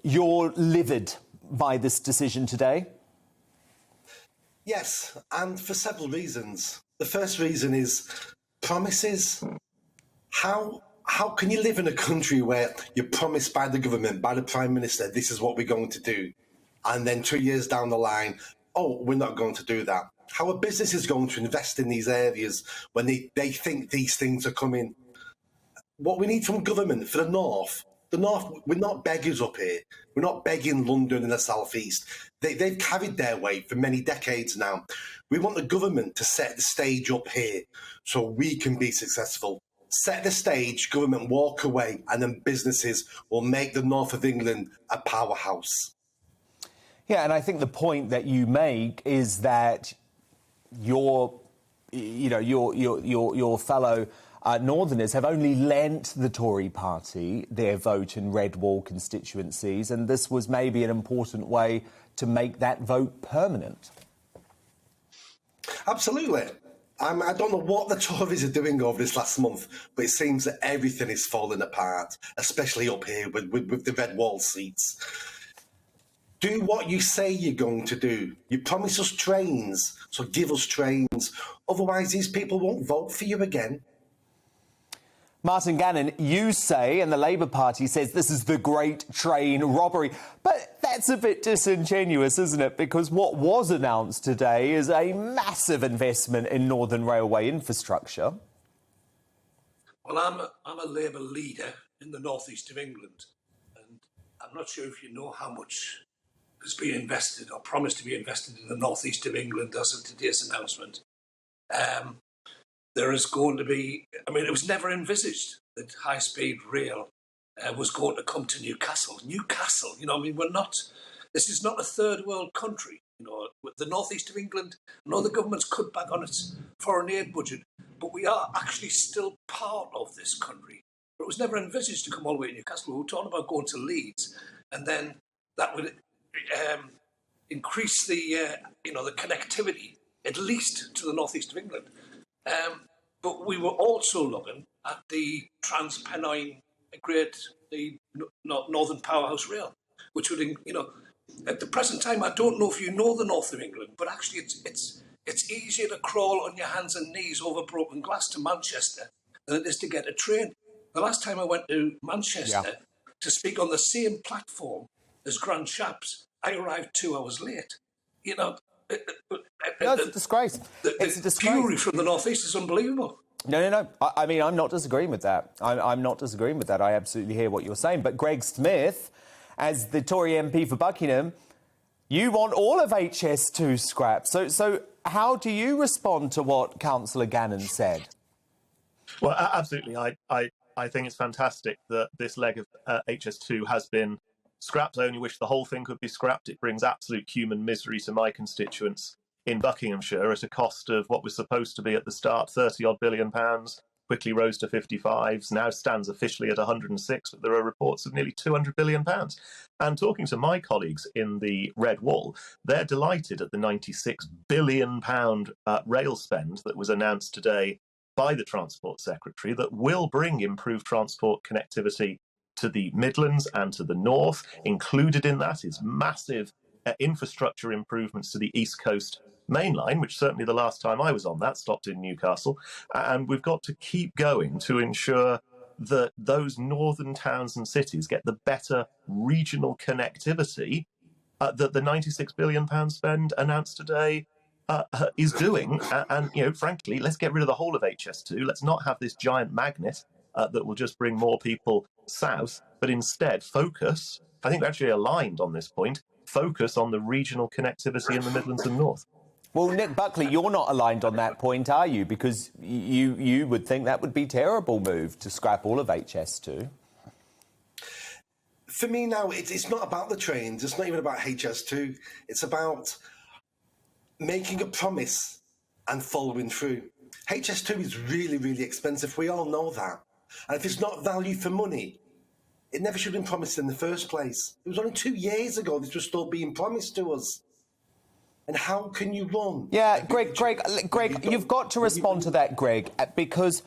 You're livid by this decision today? Yes, and for several reasons. The first reason is promises. How can you live in a country where you're promised by the government, by the Prime Minister, this is what we're going to do, and then 2 years down the line, oh, we're not going to do that? How are businesses going to invest in these areas when they think these things are coming? What we need from government for the North, we're not beggars up here. We're not begging London and the South East. They've carried their weight for many decades now. We want the government to set the stage up here so we can be successful. Set the stage, government walk away, and then businesses will make the North of England a powerhouse. Yeah, and I think the point that you make is that your fellow Northerners have only lent the Tory party their vote in red wall constituencies, and this was maybe an important way to make that vote permanent. Absolutely. I don't know what the Tories are doing over this last month, but it seems that everything is falling apart, especially up here with the red wall seats. Do what you say you're going to do. You promise us trains, so give us trains. Otherwise, these people won't vote for you again. Martin Gannon, you say, and the Labour Party says, this is the great train robbery. But that's a bit disingenuous, isn't it? Because what was announced today is a massive investment in Northern Railway infrastructure. Well, I'm a Labour leader in the northeast of England, and I'm not sure if you know how much has been invested or promised to be invested in the northeast of England as of today's announcement. There is going to be, it was never envisaged that high-speed rail was going to come to Newcastle. This is not a third world country. With the northeast of England, I know the government's cut back on its foreign aid budget, but we are actually still part of this country. But it was never envisaged to come all the way to Newcastle. We were talking about going to Leeds, and then that would increase the connectivity, at least to the northeast of England. But we were also looking at the Trans-Pennine the Northern Powerhouse Rail, which would, at the present time, I don't know if you know the north of England, but actually it's easier to crawl on your hands and knees over broken glass to Manchester than it is to get a train. The last time I went to Manchester to speak on the same platform as Grand Chaps, I arrived 2 hours late. No, it's a disgrace. It's a disgrace. The fury from the northeast is unbelievable. No. I'm not disagreeing with that. I'm not disagreeing with that. I absolutely hear what you're saying. But Greg Smith, as the Tory MP for Buckingham, you want all of HS2 scrapped. So how do you respond to what Councillor Gannon said? Well, absolutely. I think it's fantastic that this leg of HS2 has been scrapped. I only wish the whole thing could be scrapped. It brings absolute human misery to my constituents in Buckinghamshire at a cost of what was supposed to be at the start £30-odd billion, quickly rose to 55, now stands officially at 106, but there are reports of nearly £200 billion. And talking to my colleagues in the Red Wall, they're delighted at the £96 billion rail spend that was announced today by the Transport Secretary that will bring improved transport connectivity to the Midlands and to the North. Included in that is massive infrastructure improvements to the East Coast Main Line, which certainly the last time I was on that stopped in Newcastle. And we've got to keep going to ensure that those northern towns and cities get the better regional connectivity that the £96 billion spend announced today is doing. And frankly, let's get rid of the whole of HS2. Let's not have this giant magnet that will just bring more people south, but instead focus, I think we're actually aligned on this point, focus on the regional connectivity in the Midlands and North. Well, Nick Buckley, you're not aligned on that point, are you? Because you would think that would be a terrible move to scrap all of HS2. For me now, it's not about the trains. It's not even about HS2. It's about making a promise and following through. HS2 is really, really expensive. We all know that. And if it's not value for money, it never should have been promised in the first place. It was only 2 years ago this was still being promised to us. And how can you run? Yeah, Greg, you've got to respond to that, Greg, because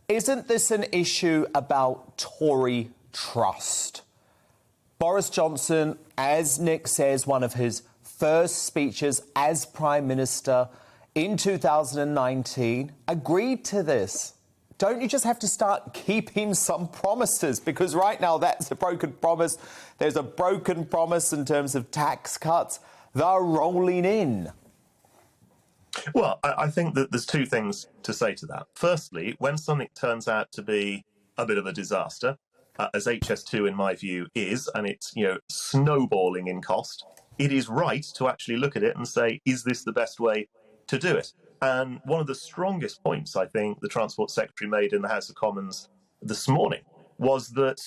isn't this an issue about Tory trust? Boris Johnson, as Nick says, one of his first speeches as Prime Minister in 2019, agreed to this. Don't you just have to start keeping some promises? Because right now that's a broken promise. There's a broken promise in terms of tax cuts. They're rolling in. Well, I think that there's two things to say to that. Firstly, when something turns out to be a bit of a disaster, as HS2 in my view is, and it's snowballing in cost, it is right to actually look at it and say, is this the best way to do it? And one of the strongest points I think the Transport Secretary made in the House of Commons this morning was that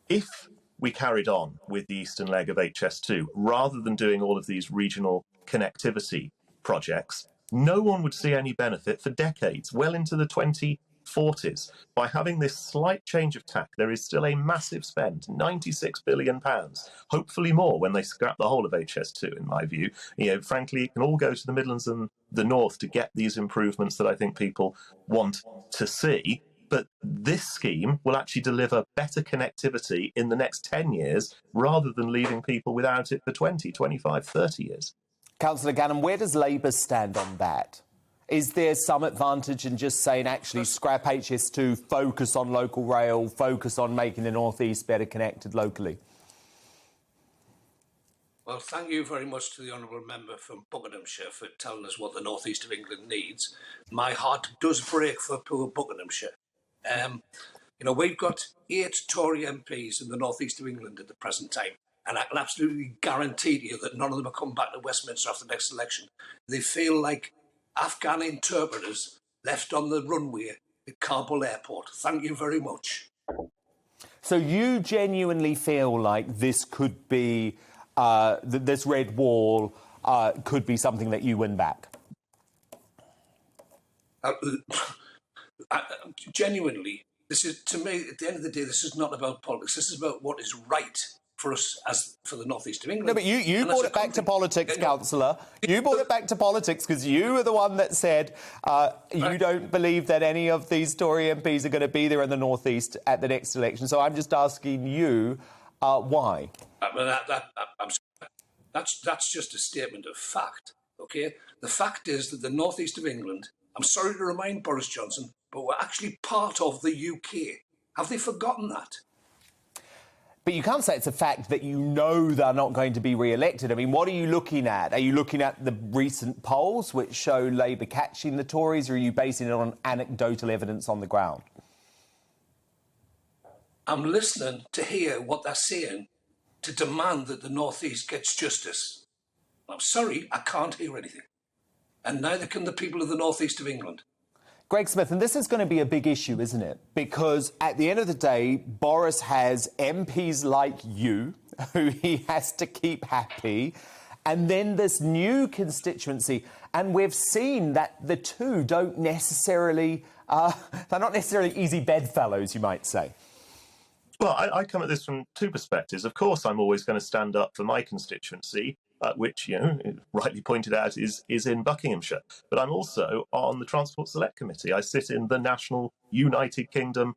if we carried on with the eastern leg of HS2, rather than doing all of these regional connectivity projects, no one would see any benefit for decades, well into the 2040s. By having this slight change of tack, there is still a massive spend, £96 billion, hopefully more when they scrap the whole of HS2, in my view. Frankly, it can all go to the Midlands and the North to get these improvements that I think people want to see. But this scheme will actually deliver better connectivity in the next 10 years, rather than leaving people without it for 20, 25, 30 years. Councillor Gannon, where does Labour stand on that? Is there some advantage in just saying, actually, scrap HS2, focus on local rail, focus on making the North East better connected locally? Well, thank you very much to the honourable member from Buckinghamshire for telling us what the North East of England needs. My heart does break for poor Buckinghamshire. We've got 8 Tory MPs in the North East of England at the present time. And I can absolutely guarantee to you that none of them will come back to Westminster after the next election. They feel like Afghan interpreters left on the runway at Kabul airport. Thank you very much. So you genuinely feel like this could be, this red wall could be something that you win back? Genuinely, this is, to me, at the end of the day, this is not about politics. This is about what is right for us, as for the North East of England. No, but you brought it back to politics, Councillor. You brought it back to politics because you were the one that said you don't believe that any of these Tory MPs are going to be there in the North East at the next election. So I'm just asking you why. That's just a statement of fact, OK? The fact is that the North East of England, I'm sorry to remind Boris Johnson, but we're actually part of the UK. Have they forgotten that? But you can't say it's a fact that you know they're not going to be re-elected. I mean, what are you looking at? Are you looking at the recent polls which show Labour catching the Tories, or are you basing it on anecdotal evidence on the ground? I'm listening to hear what they're saying to demand that the North East gets justice. I'm sorry, I can't hear anything. And neither can the people of the North East of England. Greg Smith, and this is going to be a big issue, isn't it? Because at the end of the day, Boris has MPs like you, who he has to keep happy, and then this new constituency. And we've seen that the two don't necessarily, they're not necessarily easy bedfellows, you might say. Well, I come at this from two perspectives. Of course, I'm always going to stand up for my constituency, which, rightly pointed out, is in Buckinghamshire. But I'm also on the Transport Select Committee. I sit in the National United Kingdom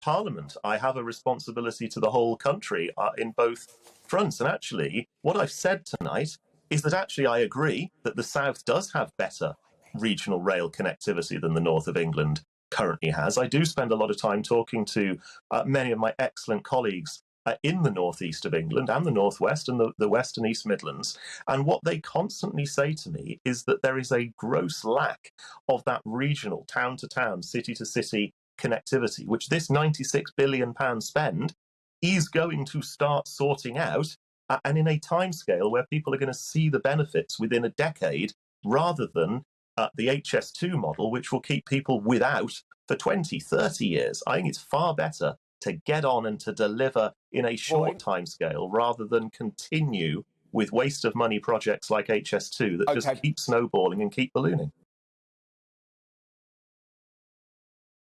Parliament. I have a responsibility to the whole country in both fronts. And actually, what I've said tonight is that actually I agree that the South does have better regional rail connectivity than the North of England currently has. I do spend a lot of time talking to many of my excellent colleagues in the northeast of England and the northwest and the West and East Midlands. And what they constantly say to me is that there is a gross lack of that regional town-to-town, city-to-city connectivity, which this £96 billion spend is going to start sorting out, and in a timescale where people are going to see the benefits within a decade, rather than the HS2 model, which will keep people without for 20, 30 years. I think it's far better to get on and to deliver in a short timescale rather than continue with waste of money projects like HS2 that just keep snowballing and keep ballooning.